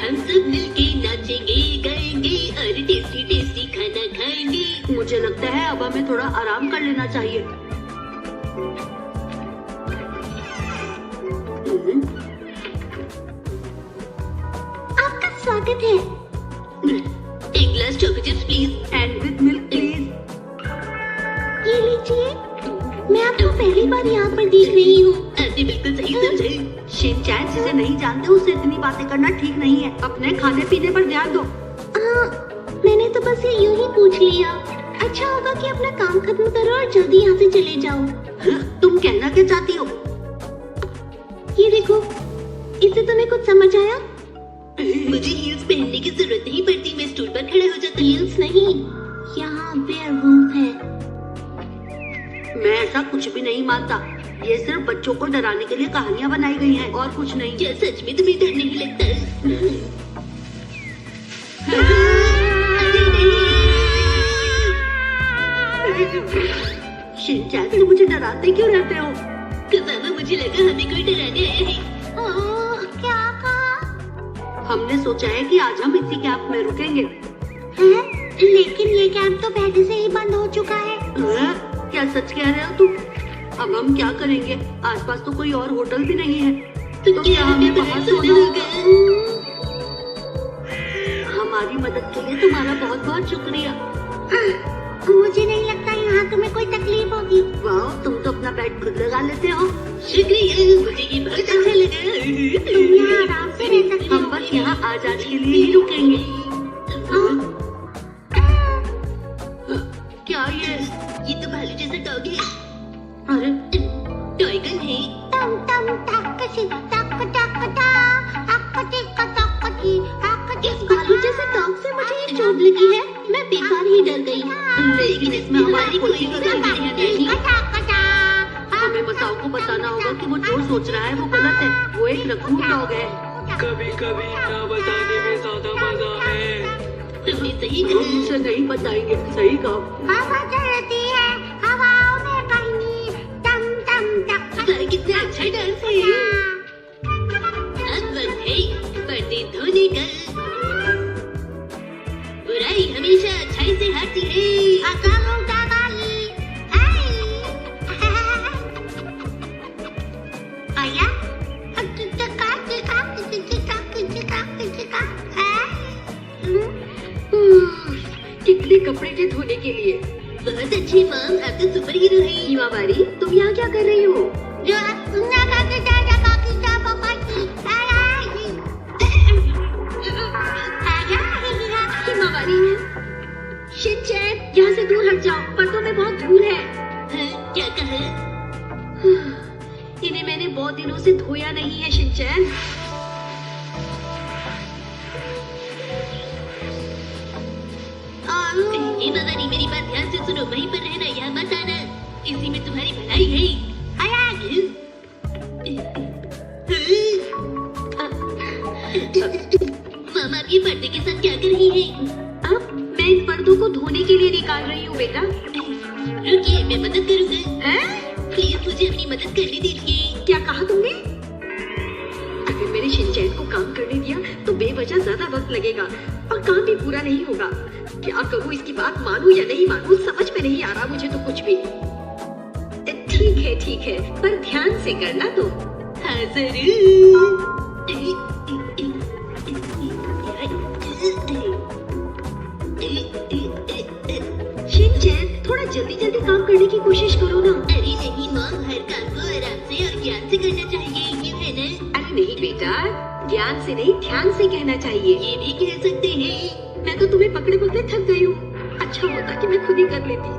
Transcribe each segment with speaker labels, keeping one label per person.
Speaker 1: हम सब मिलके नाचेंगे, गाएंगे और टेस्टी टेस्टी खाना खाएंगे।
Speaker 2: मुझे लगता है अब हमें थोड़ा आराम कर लेना चाहिए।
Speaker 3: आपका स्वागत है।
Speaker 1: एक glass choco chips please
Speaker 2: and with milk please.
Speaker 3: ये लीजिए। मैं आपको पहली बार यहाँ पर देख रही हूँ।
Speaker 1: आपने बिल्कुल सही समझा।
Speaker 2: शिनचैन जिसे नहीं जानते उससे इतनी बातें करना ठीक नहीं है। अपने खाने पीने पर ध्यान दो।
Speaker 3: हाँ, मैंने तो बस ये यूं ही पूछ लिया। अच्छा होगा कि अपना काम खत्म करो और जल्दी यहाँ से चले जाओ।
Speaker 2: तुम कहना क्या चाहती हो?
Speaker 3: ये देखो, इससे तुम्हें कुछ समझ आया?
Speaker 1: मुझे हील्स पहनने की जरूरत नहीं पड़ती, मैं स्टूल पर खड़ा हो जाता हूँ।
Speaker 3: हील्स नहीं, यहाँ बेवकूफ है।
Speaker 2: मैं ऐसा कुछ भी नहीं मानता। ये सिर्फ बच्चों को डराने के लिए कहानियाँ बनाई गई हैं और कुछ नहीं।
Speaker 1: क्या सच में तुम्हें डर नहीं लगता?
Speaker 2: शिनचैन तुम मुझे डराते क्यों रहते हो?
Speaker 1: कसामा, मुझे लगा हमें कोई डराने आया है।
Speaker 3: क्या कहा?
Speaker 2: हमने सोचा है कि आज हम इसी कैंप में रुकेंगे।
Speaker 3: हैं? लेकिन ये कैंप तो पहले से ही बंद हो चुका है।
Speaker 2: क्या सच कह रहे हो तुम? अब हम क्या करेंगे? आसपास तो कोई और होटल भी नहीं है।
Speaker 1: तो क्या हमें बाहर सोना होगा?
Speaker 2: हमारी मदद के लिए तुम्हारा बहुत बहुत शुक्रिया।
Speaker 3: मुझे नहीं लगता यहाँ तुम्हें कोई तकलीफ होगी।
Speaker 2: वाह, तुम तो अपना बेड खुद लगा लेते हो।
Speaker 1: शुक्रिया, मुझे ये बहुत अच्छा लगा।
Speaker 3: तुम यहाँ आराम से रह सकते
Speaker 2: हम
Speaker 3: हो।
Speaker 2: बस यहाँ आज के लिए ही रुकेंगे। क्या
Speaker 1: ये तो भालू जैसा डॉग है।
Speaker 2: अरे
Speaker 1: टॉय गन है।
Speaker 3: टम टम टक सी टक टक टा अकटी कटकटी अकटी। इस भालू जैसे डॉग से मुझे ये चोट लगी है। मैं बेकार ही डर गई।
Speaker 1: लेकिन इसमें हमारी कोई गलती नहीं है।
Speaker 2: हमें मसाओ को बताना होगा कि वो जो सोच रहा है वो गलत है। वो एक रखून डॉग है।
Speaker 4: कभी कभी ना बताने में ज्यादा मजा है।
Speaker 1: तुमने सही
Speaker 2: हम
Speaker 1: कहा।
Speaker 2: उसे नहीं बताएंगे। सही कहा।
Speaker 3: हवा चलती है, हवाओं में कहीं टम टम टक
Speaker 1: वाह, कितना अच्छा डांस है। अब वक्त है पर्दे धोने का। बुराई हमेशा अच्छाई से हारती है।
Speaker 3: आया?
Speaker 2: कितने कपड़े थे धोने के लिए।
Speaker 1: बहुत अच्छी मॉम, आप तो सुपर हीरो है।
Speaker 2: हिमावारी, तुम यहाँ क्या कर रही हो? हिमावारी, शिनचैन, यहाँ से दूर हट जाओ। पर्दों में बहुत धूल है।
Speaker 1: हाँ, क्या कहा?
Speaker 2: इन्हें मैंने बहुत दिनों से धोया नहीं है शिनचैन।
Speaker 1: हिमावारी, मेरी बात ध्यान से सुनो। वहीं पर रहना, यहाँ मत आना। इसी में तुम्हारी भलाई है। मामा, आप ये पर्दे के साथ क्या कर रही है?
Speaker 2: अब मैं इन पर्दों को धोने के लिए निकाल रही हूँ बेटा।
Speaker 1: रुकिए, मैं मदद करूँगा। प्लीज मुझे अपनी मदद करने दीजिए।
Speaker 2: क्या कहा तुमने? अगर मैंने शिनचैन को काम करने दिया तो बेवजह ज्यादा वक्त लगेगा और काम भी पूरा नहीं होगा। क्या करूँ, इसकी बात मानूं या नहीं मानूं, समझ में नहीं आ रहा मुझे तो कुछ भी। ठीक है, पर ध्यान से करना तुम।
Speaker 1: हाँ जरूर।
Speaker 2: शिनचैन, थोड़ा जल्दी जल्दी काम करने की कोशिश करो ना।
Speaker 1: अरे नहीं मॉम, हर काम को आराम से और ज्ञान से करना चाहिए, क्यों है ना?
Speaker 2: अरे नहीं बेटा, ज्ञान से नहीं ध्यान से कहना चाहिए।
Speaker 1: ये भी कह सकते हैं।
Speaker 2: मैं तो तुम्हें पकड़े पकड़े थक गई हूँ। अच्छा होता कि मैं खुद ही कर लेती।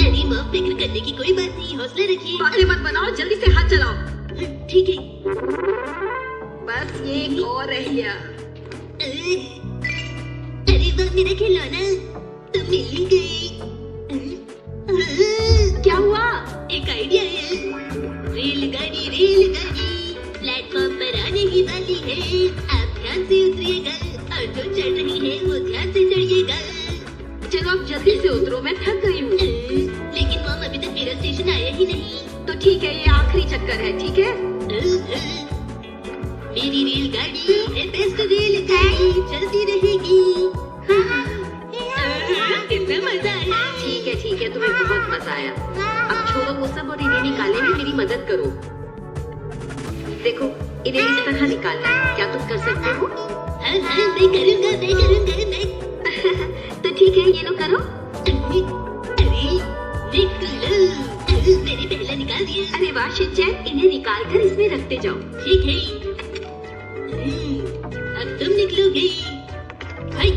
Speaker 1: अरे मॉम, फिक्र करने की कोई बात नहीं, हौसला रखिए।
Speaker 2: बातें मत बनाओ, जल्दी से हाथ चलाओ।
Speaker 1: ठीक है।
Speaker 2: बस ये एक और रह गया।
Speaker 1: अरे वाह, मेरा खिलौना तो मिल ही गई।
Speaker 2: क्या हुआ?
Speaker 1: एक आइडिया है। रेलगाड़ी प्लेटफॉर्म पर आने ही वाली है। आप ध्यान से उतरिएगा और जो चढ़ रही है वो ध्यान से चढ़िएगा।
Speaker 2: चलो अब जल्दी से उतरो, मैं थक गई हूँ।
Speaker 1: लेकिन मॉम, अभी तक मेरा स्टेशन आया ही नहीं।
Speaker 2: तो ठीक है, ये आखिरी चक्कर है, ठीक है?
Speaker 1: मेरी रेलगाड़ी है बेस्ट रेलगाड़ी, चलती रहेगी। कितना मजा आया।
Speaker 2: ठीक है, तुम्हें बहुत मजा आया। अब छोड़ो वो सब और इन्हें निकालने में मेरी मदद करो। देखो, इन्हें इस तरह निकालना है, क्या तुम कर सकते हो?
Speaker 1: हाँ, मैं करूँगा।
Speaker 2: तो ठीक है, ये लो करो।
Speaker 1: अरे निकलो, मैंने पहला निकाल दिया।
Speaker 2: अरे वाह शिनचैन, इन्हें निकाल कर इसमें रखते जाओ।
Speaker 1: ठीक है। अब तुम निकलोगे। हाय,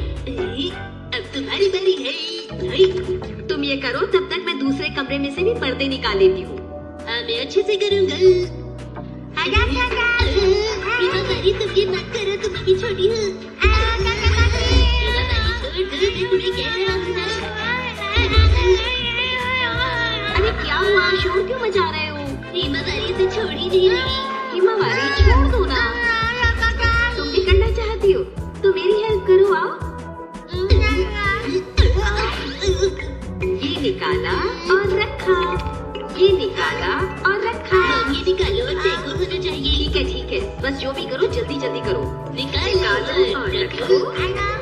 Speaker 1: अब तुम्हारी बारी है। हाय,
Speaker 2: तुम ये करो, तब तक मैं दूसरे कमरे में से भी पर्दे निकाल लेती हूँ।
Speaker 1: हाँ, मैं अच्छे से करूँगा। बारी तुम ये मत करो, तुम अभी छोटी हो। छोड़ दो, मैं तुम्हें कह रहा हूँ ना।
Speaker 2: अरे क्या हुआ, शोर क्यों मचा रहे हो?
Speaker 1: हिमावारी से छोड़ ही नहीं रही।
Speaker 2: हिमावारी छोड़ दो ना, तुम भी करना चाहती हो तो मेरी हेल्प करो, आओ। ये निकाला और रखा, ये निकाला और रखा।
Speaker 1: ये निकालो और देखो होना चाहिए।
Speaker 2: ठीक है, बस जो भी करो जल्दी जल्दी करो।
Speaker 1: निकालो और रखो,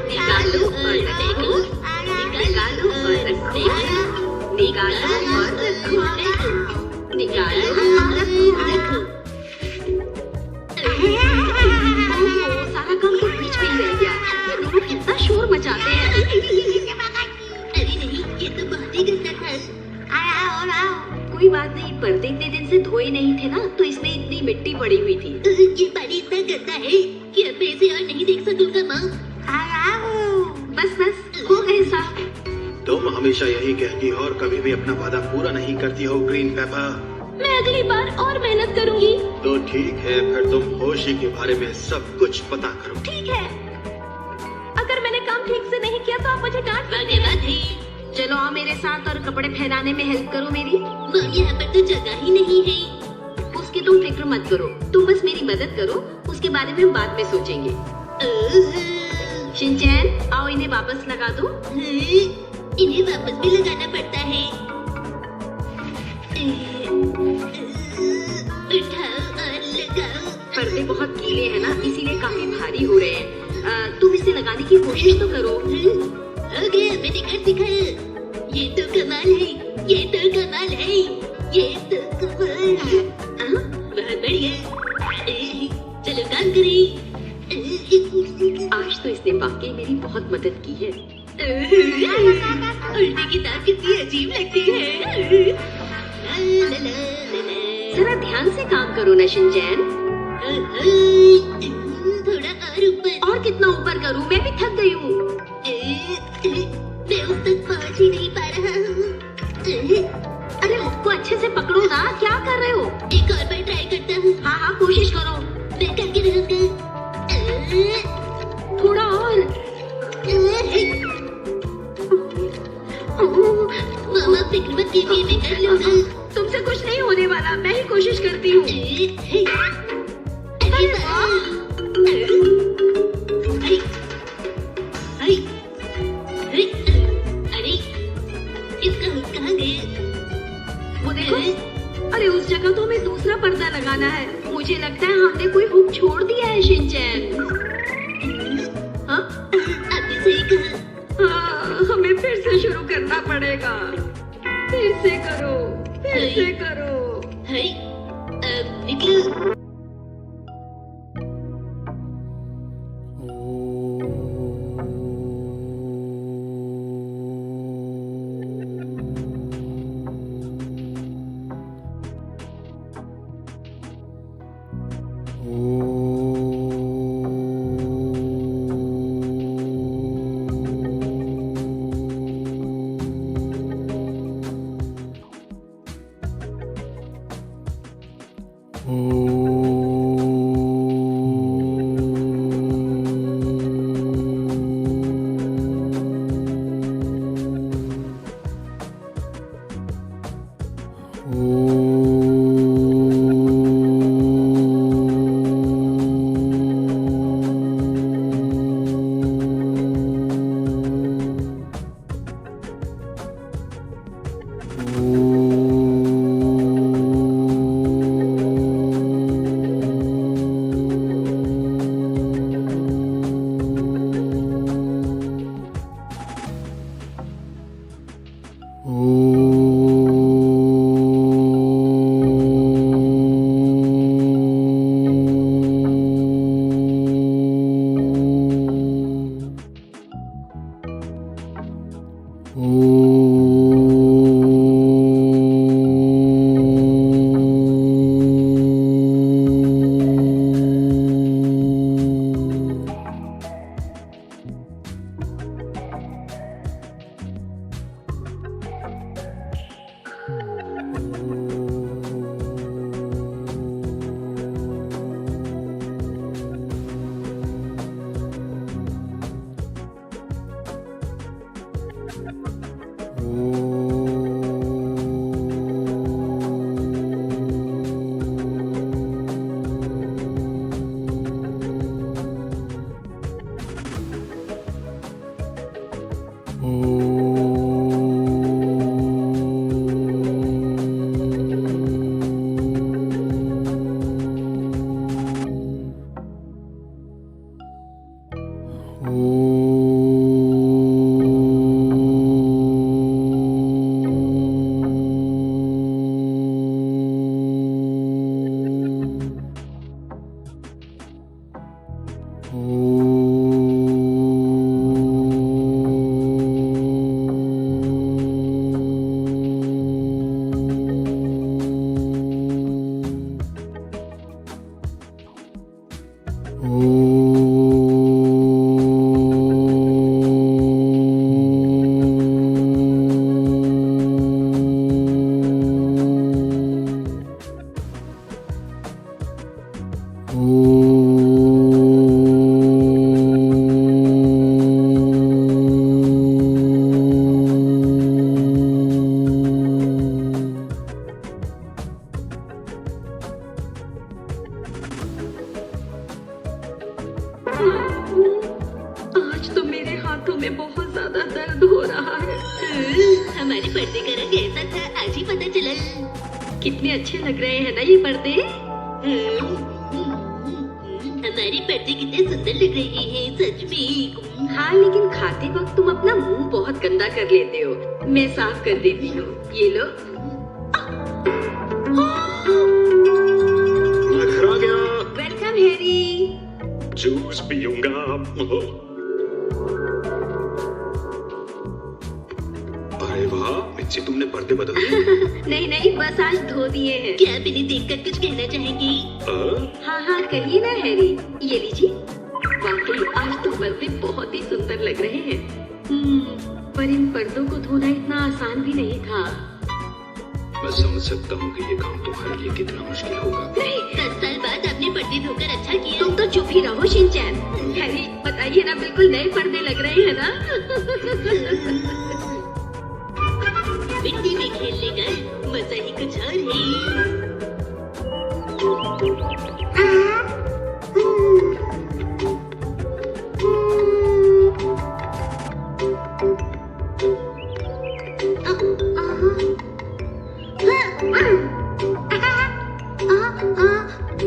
Speaker 2: निकालो और रखो, निकालो और रखो, निकालो और रखो, निकालो और रखो। ओहो, सारा काम तो बीच में ही रह गया। ये लोग कितना शोर मचाते हैं।
Speaker 1: अरे नहीं, ये तो बहुत ही गंदा था।
Speaker 2: कोई बात नहीं, पर्दे इतने दिन से धोए नहीं थे ना, तो इसमें इतनी मिट्टी पड़ी हुई थी।
Speaker 1: ये पानी इतना गंदा है कि अब मैं इसे और नहीं देख सकूंगा माँ।
Speaker 2: बस हो गए साहब।
Speaker 5: तुम हमेशा यही कहती हो और कभी भी अपना वादा पूरा नहीं करती हो ग्रीन पेपर।
Speaker 1: मैं अगली बार और मेहनत करूंगी।
Speaker 5: तो ठीक है, फिर तुम होशी के बारे में सब कुछ पता करो।
Speaker 1: ठीक है, अगर मैंने काम ठीक से नहीं किया तो आप मुझे डांट सकते।
Speaker 2: चलो आओ मेरे साथ और कपड़े फहराने में हेल्प करो मेरी।
Speaker 1: यहाँ पर तो जगह ही नहीं है।
Speaker 2: उसकी तुम फिक्र मत करो, तुम बस मेरी मदद करो, उसके बारे में हम बाद में सोचेंगे। शिनचैन, आओ इन्हें वापस लगा दो।
Speaker 1: इन्हें वापस भी लगाना पड़ता है। उठाओ और लगाओ।
Speaker 2: पर्दे बहुत गीले हैं ना, इसीलिए काफी भारी हो रहे हैं। तुम इसे लगाने की कोशिश तो करो।
Speaker 1: हो गया, मैंने कर दिखाया। ये तो कमाल है, ये तो कमाल है, ये तो कमाल है। बहुत बढ़िया। चलो काम करें।
Speaker 2: आज तो इसने वाकई मेरी बहुत मदद की है।
Speaker 1: उल्टी किताब कितनी अजीब लगती है।
Speaker 2: जरा ध्यान से काम करो ना शिनचैन।
Speaker 1: थोड़ा और ऊपर।
Speaker 2: और कितना ऊपर करूं, मैं भी थक गई हूँ।
Speaker 1: मैं उस तक पहुँच ही नहीं पा रहा हूँ।
Speaker 2: अरे उसको अच्छे से पकड़ो ना, क्या कर रहे हो?
Speaker 1: एक और बार ट्राई करता हूँ।
Speaker 2: हाँ कोशिश करो।
Speaker 1: मैं करके रहूँगा।
Speaker 2: थोड़ा और।
Speaker 1: मामा फिक्र मत कीजिए, मैं कर लूँगा।
Speaker 2: तुमसे कुछ नहीं होने वाला, मैं ही कोशिश करती हूँ।
Speaker 1: अरे वाह! अरे इसका हुक कहाँ गया?
Speaker 2: वो देखो, अरे उस जगह तो हमें दूसरा पर्दा लगाना है। मुझे लगता है हमने कोई हुक छोड़ दिया है शिनचैन। हाँ?
Speaker 1: आपने सही कहा।
Speaker 2: हाँ, हमें फिर से शुरू करना पड़ेगा। फिर से करो, फिर से करो।
Speaker 1: हाय, अब निकलो।
Speaker 2: आज तो मेरे हाथों में बहुत ज्यादा दर्द हो रहा है।
Speaker 1: हमारे पर्दे का रंग ऐसा था, आज ही पता चला।
Speaker 2: कितने अच्छे लग रहे हैं ना ये पर्दे।
Speaker 1: हमारे पर्दे कितने सुंदर लग रहे हैं, सच में।
Speaker 2: हाँ, लेकिन खाते वक्त तुम अपना मुंह बहुत गंदा कर लेते हो। मैं साफ कर देती हूँ, ये लो।
Speaker 5: मैं घर आ गया।
Speaker 2: Welcome Harry.
Speaker 5: जूस पीऊंगा। अरे वाह, मिर्ची तुमने पर्दे बदल दिए।
Speaker 2: नहीं नहीं, बस आज धो दिए हैं।
Speaker 1: क्या आप इन्हें देखकर कुछ कहना चाहेंगे?
Speaker 2: हाँ हाँ, कहिए ना हैरी। ये लीजिए। वाकई आज तो पर्दे बहुत ही सुंदर लग रहे हैं। पर इन पर्दों को धोना इतना आसान भी नहीं था।
Speaker 5: मैं समझ सकता हूँ कि ये काम तुम्हारे लिए कितना मुश्किल होगा।
Speaker 2: नहीं,
Speaker 1: 10 साल बाद आपने पर्दे धोकर अच्छा किया।
Speaker 2: तुम तो चुप ही रहो शिनचैन। हैरी, बताइए ना, बिल्कुल नए पर्दे लग रहे हैं ना?
Speaker 1: मिट्टी में खेलने का मजा ही कुछ और है।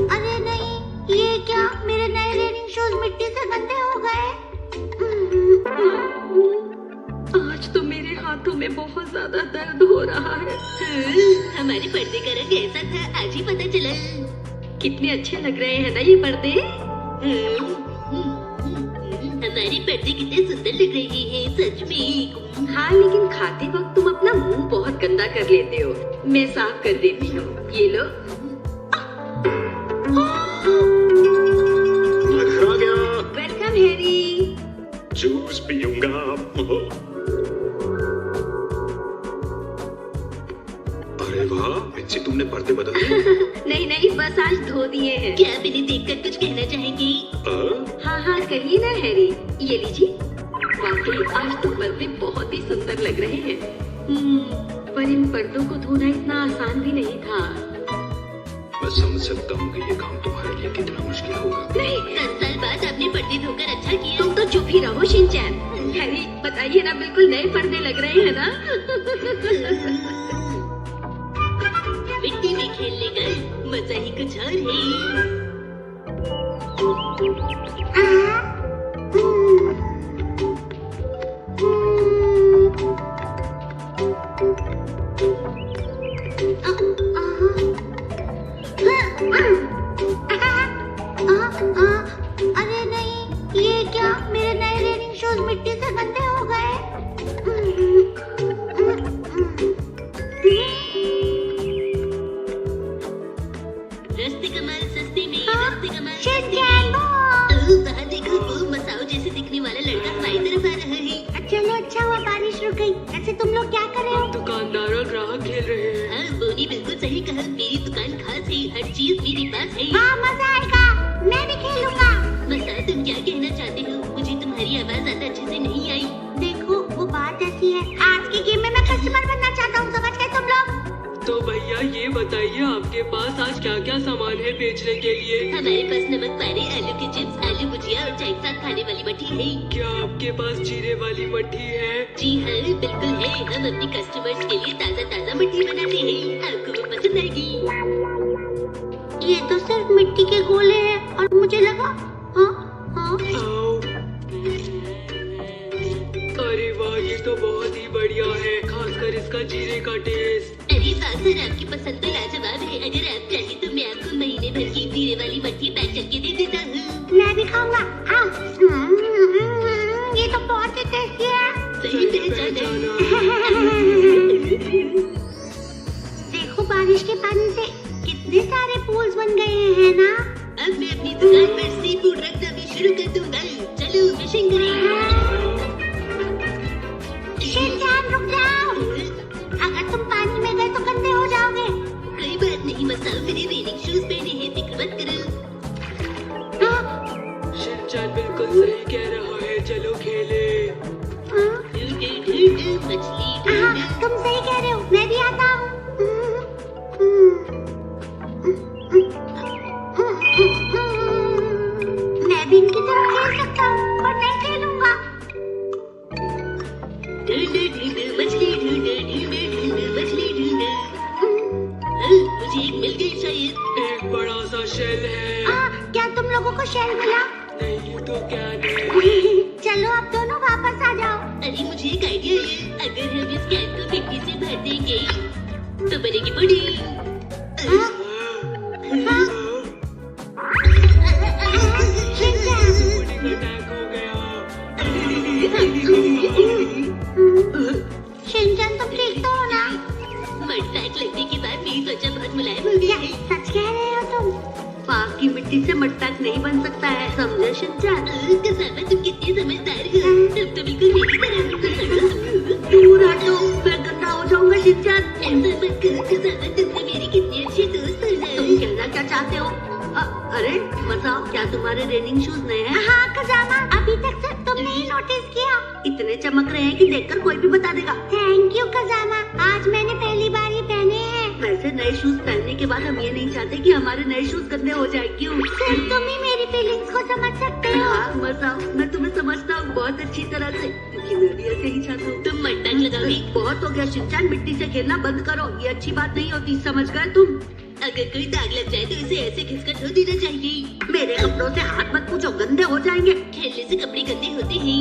Speaker 3: अरे नहीं, ये क्या, मेरे नए रनिंग शूज मिट्टी से गंदे हो गए।
Speaker 2: आज तो मेरे हाथों में बहुत ज्यादा दर्द हो रहा है।
Speaker 1: हमारे पर्दे का रंग ऐसा था, आज ही पता चला।
Speaker 2: कितने अच्छे लग रहे हैं ना ये पर्दे।
Speaker 1: हमारे पर्दे कितने सुंदर लग रहे हैं, सच में।
Speaker 2: हाँ, लेकिन खाते वक्त तुम अपना मुंह बहुत गंदा कर लेते हो। मैं साफ कर देती हूँ, ये लो।
Speaker 5: मैं घर आ गया।
Speaker 2: Welcome Harry.
Speaker 5: जूस पीऊंगा। अरे वाह, मिर्ची तुमने पर्दे बदल दिए।
Speaker 2: नहीं नहीं, बस आज धो दिए हैं।
Speaker 1: क्या आप इन्हें देखकर कुछ कहना चाहेंगे?
Speaker 2: हाँ हाँ, कहिए ना हैरी। ये लीजिए। वाकई आज तो पर्दे बहुत ही सुंदर लग रहे हैं। पर इन पर्दों को धोना इतना आसान भी नहीं था।
Speaker 5: मैं समझ सकता हूँ कि ये काम तुम्हारे लिए कितना मुश्किल होगा।
Speaker 2: नहीं,
Speaker 1: 10 साल बाद आपने पर्दे धोकर अच्छा किया।
Speaker 2: तुम तो चुप ही रहो शिनचैन। हैरी, बताइए ना, बिल्कुल नए पर्दे लग रहे हैं ना?
Speaker 1: मिट्टी में खेलने का मजा ही कुछ और है।
Speaker 3: अरे नहीं, ये क्या, मेरे नए रनिंग शूज मिट्टी से गंदे हो गए।
Speaker 1: रस्ते कमाल सस्ते में, रस्ते कमाल सस्ते
Speaker 3: शिनचैन
Speaker 1: में। वहाँ देखो, वो मसाओ जैसे दिखने वाला लड़का हमारी तरफ आ रहा है।
Speaker 3: चलो, अच्छा हुआ बारिश रुक गई। ऐसे तुम लोग क्या कर रहे हो?
Speaker 4: दुकानदार और ग्राहक खेल रहे हैं।
Speaker 1: हाँ, बोनी बिल्कुल सही कहा। मेरी दुकान खास है, हर चीज मेरे पास है।
Speaker 3: हाँ, मजा आएगा, मैं भी खेलूंगा।
Speaker 1: मसा, तुम क्या कहना चाहते हो? मुझे तुम्हारी आवाज ज्यादा अच्छे से नहीं आई।
Speaker 3: देखो, वो बात ऐसी है, आज के गेम में मैं कस्टमर बनना चाहता हूँ, समझ गए तुम लोग?
Speaker 4: तो भैया ये बताइए, आपके पास आज क्या क्या सामान है बेचने के लिए?
Speaker 1: हमारे पास नमक पारे, आलू के चिप्स, आलू भुजिया और चाय के साथ खाने वाली मट्ठी है।
Speaker 4: क्या आपके पास जीरे वाली मट्ठी है?
Speaker 1: जी हाँ, बिल्कुल है। हम अपने कस्टमर्स के लिए ताज़ा ताज़ा मट्ठी बनाते हैं, आपको वो पसंद आएगी।
Speaker 3: ये तो सिर्फ मिट्टी के गोले हैं और मुझे लगा, हाँ हाँ,
Speaker 4: आओ। आएगा जीरे का टेस्ट।
Speaker 1: अरे वाह सर, आपकी पसंद तो लाजवाब है। अगर आप चाहे तो मैं आपको महीने भर की जीरे वाली मट्ठी पैक करके दे देता हूँ।
Speaker 3: मैं भी खाऊंगा। ये तो बहुत ही टेस्टी है।
Speaker 1: सही पहचाना।
Speaker 3: देखो बारिश के पानी से कितने सारे पूल्स बन गए हैं ना।
Speaker 1: अब मैं अपनी दुकान पर सी फूड रखना भी शुरू कर दूंगा। चलो फिशिंग करें।
Speaker 3: शिनचैन रुक जाओ, अगर तुम पानी में गए तो गंदे हो जाओगे।
Speaker 1: कोई बात नहीं मसाओ, मेरे रेनिंग शूज पहने हैं, फिक्र मत करो।
Speaker 4: शिनचैन बिल्कुल सही कह रहा है, चलो खेले।
Speaker 1: मछली
Speaker 3: तुम सही कह रहे हो, मैं भी आता हूँ। मैं भी इनकी तरह खेल सकता हूँ, पर नहीं खेलूंगा।
Speaker 1: मछली ढूंढो मछली ढूंढो। मुझे एक मिल गई शायद।
Speaker 4: एक बड़ा सा शेल है।
Speaker 3: क्या तुम लोगों को शेल मिला?
Speaker 4: नहीं तो क्या नहीं।
Speaker 3: चलो अब दोनों वापस आ जाओ।
Speaker 1: अरे मुझे एक आइडिया है, अगर हम इस कैन को मिट्टी से भर देंगे तो बनेगी पुडिंग।
Speaker 4: पुडिंग अटैक हो गया।
Speaker 3: शिनचैन तुम ठीक तो हो ना?
Speaker 1: मड पैक लगने के बाद मेरी त्वचा बहुत मुलायम हो गई है।
Speaker 3: सच कह रहे हो तुम?
Speaker 2: पाक की मिट्टी से मटक नहीं बन सकता है, समझे शिनचैन?
Speaker 1: कसामा तुम कितने समझदार हो। तुम तो बिल्कुल मेरी तरह।
Speaker 2: दूर हटो, मैं गंदा हो जाऊंगा शिनचैन।
Speaker 1: ऐसा मत करो कसामा, तुम तो मेरी कितनी अच्छी दोस्त हो ना।
Speaker 2: तुम कहना क्या चाहते हो? अरे मसाओ, क्या तुम्हारे रेनिंग शूज नए हैं?
Speaker 3: हाँ कजामा, अभी तक से तुमने ही नोटिस किया।
Speaker 2: इतने चमक रहे हैं कि देखकर कोई भी बता देगा।
Speaker 3: थैंक यू कजामा, आज मैंने पहली बार ही पहने हैं।
Speaker 2: वैसे नए शूज पहनने के बाद हम ये नहीं चाहते कि हमारे नए शूज गंदे हो जाए। क्यों?
Speaker 3: सिर्फ तुम ही मेरी फीलिंग्स को समझ सकते हो।
Speaker 2: हाँ मसाओ, मैं तुम्हें समझता हूँ बहुत अच्छी तरह से, क्योंकि मैं भी ऐसे ही चाहता हूँ।
Speaker 1: तुम मड पैक लगाओगी?
Speaker 2: बहुत हो गया शिनचैन, मिट्टी से खेलना बंद करो, ये अच्छी बात नहीं होती, समझ गए तुम?
Speaker 1: अगर कोई दाग लग जाए तो इसे ऐसे घिसकर धो देना चाहिए।
Speaker 2: मेरे कपड़ों से हाथ मत पूछो, गंदे हो जाएंगे।
Speaker 1: खेलने से कपड़े गंदे होते हैं।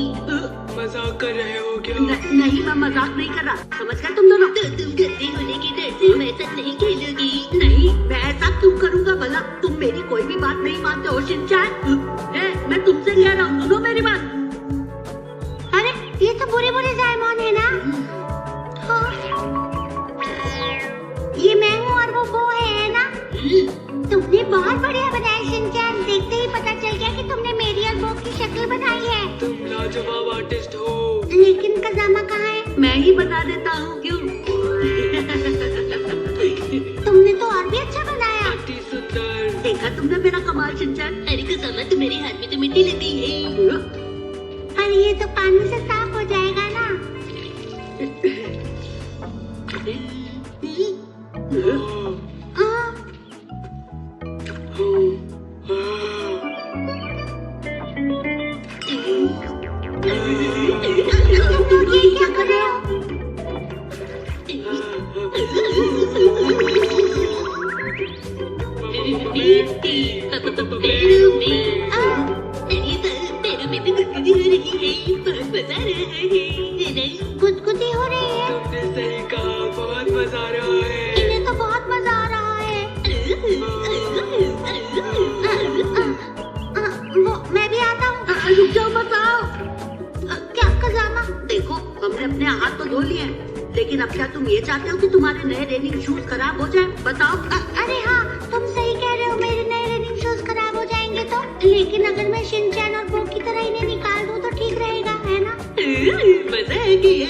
Speaker 4: मजाक कर रहे हो क्या?
Speaker 2: नहीं, मैं मजाक नहीं कर रहा, समझ गए तुम दोनों?
Speaker 1: तो तुम गंदे होने के डर से मेरे साथ नहीं खेलोगी?
Speaker 2: नहीं, मैं ऐसा क्यों करूँगा भला? तुम मेरी कोई भी बात नहीं मानते हो शिनचैन। मैं तुमसे कह रहा हूँ, सुनो मेरी बात।
Speaker 3: अरे ये तो बुरे बुरे जायमोन है ना। हाँ। ये मैं हूँ और वो है ना। तुमने बहुत बढ़िया बनाया शिनचैन, देखते ही पता चल गया कि तुमने मेरी और बो की शक्ल बनाई है।
Speaker 4: तुम लाजवाब आर्टिस्ट हो।
Speaker 3: लेकिन कजामा कहाँ है?
Speaker 2: मैं ही बना देता हूँ, क्यों?
Speaker 3: तुमने तो और भी अच्छा बनाया।
Speaker 4: अति सुंदर।
Speaker 2: देखा तुमने मेरा कमाल शिनचैन?
Speaker 1: अरे कसामा, तुम्हारे हाथ में तो मिट्टी लग गई है।
Speaker 3: अरे ये तो पानी से साफ हो जाएगा ना। हाँ। तुम ये क्या कर रहे हो?
Speaker 1: पैरों में पैरों में तो गुदगुदी हो रही है, बहुत मजा आ रहा है।
Speaker 3: गुदगुदी हो रही है।
Speaker 4: तुमने सही कहा, बहुत मजा आ रहा है।
Speaker 3: इन्हें तो बहुत मजा आ रहा है। वो मैं भी आता हूँ।
Speaker 2: रुक जाओ, मत आओ।
Speaker 3: क्या कजामा?
Speaker 2: देखो, हमने अपने हाथ तो धो लिए हैं, लेकिन अब क्या तुम ये चाहते हो कि तुम्हारे नए रेनिंग शूज खराब हो जाए? बताओ।
Speaker 3: अरे हाँ, तुम सही कह रहे हो, मेरे नए रनिंग शूज खराब हो जाएंगे तो। लेकिन अगर मैं शिनचैन और बो की तरह इन्हें निकाल दूँ तो ठीक रहेगा, है ना?
Speaker 1: मजा आ गया।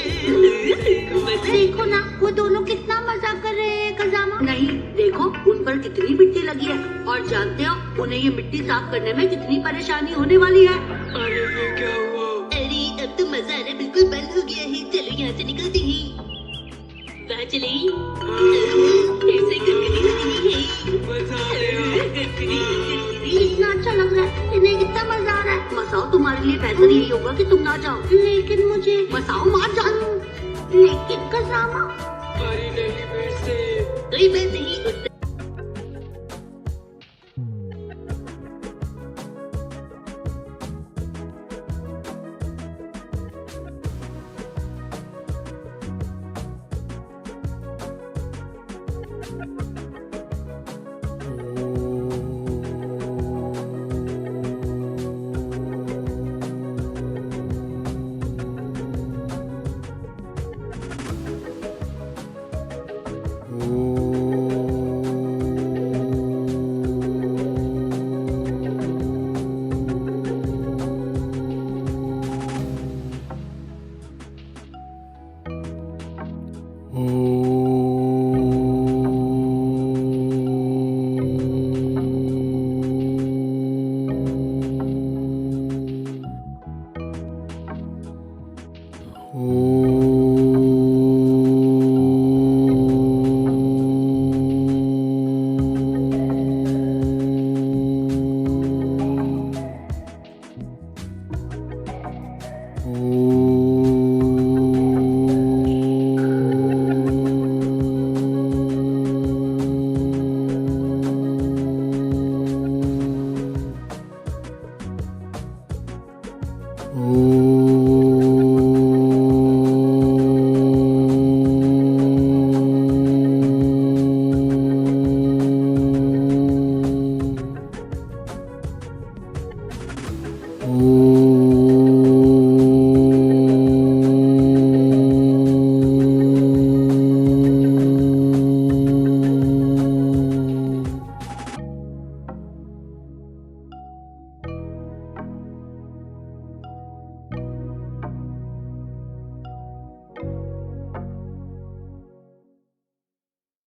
Speaker 3: देखो ना, वो दोनों कितना मजा कर रहे हैं कजामा।
Speaker 2: नहीं, देखो उन पर कितनी मिट्टी लगी है, और जानते हो उन्हें ये मिट्टी साफ करने में कितनी परेशानी होने वाली है।
Speaker 4: अरे ये क्या हुआ?
Speaker 1: अरे अब तो मजा आना बिल्कुल बंद हो गया है। चलो यहाँ से निकलते हैं। वहाँ चले। ऐसे गुदगुदी हो रही है।
Speaker 4: मजा आ गया।
Speaker 3: कितना अच्छा लग रहा है, इन्हें कितना मजा आ रहा है।
Speaker 2: मसाओ, तुम्हारे लिए बेहतर यही होगा कि तुम ना जाओ।
Speaker 3: लेकिन मुझे
Speaker 2: मसाओ, मत जाओ।
Speaker 3: लेकिन कजामा।
Speaker 4: अरे नहीं, फिर से।
Speaker 1: कोई बात नहीं, उस
Speaker 6: Oh.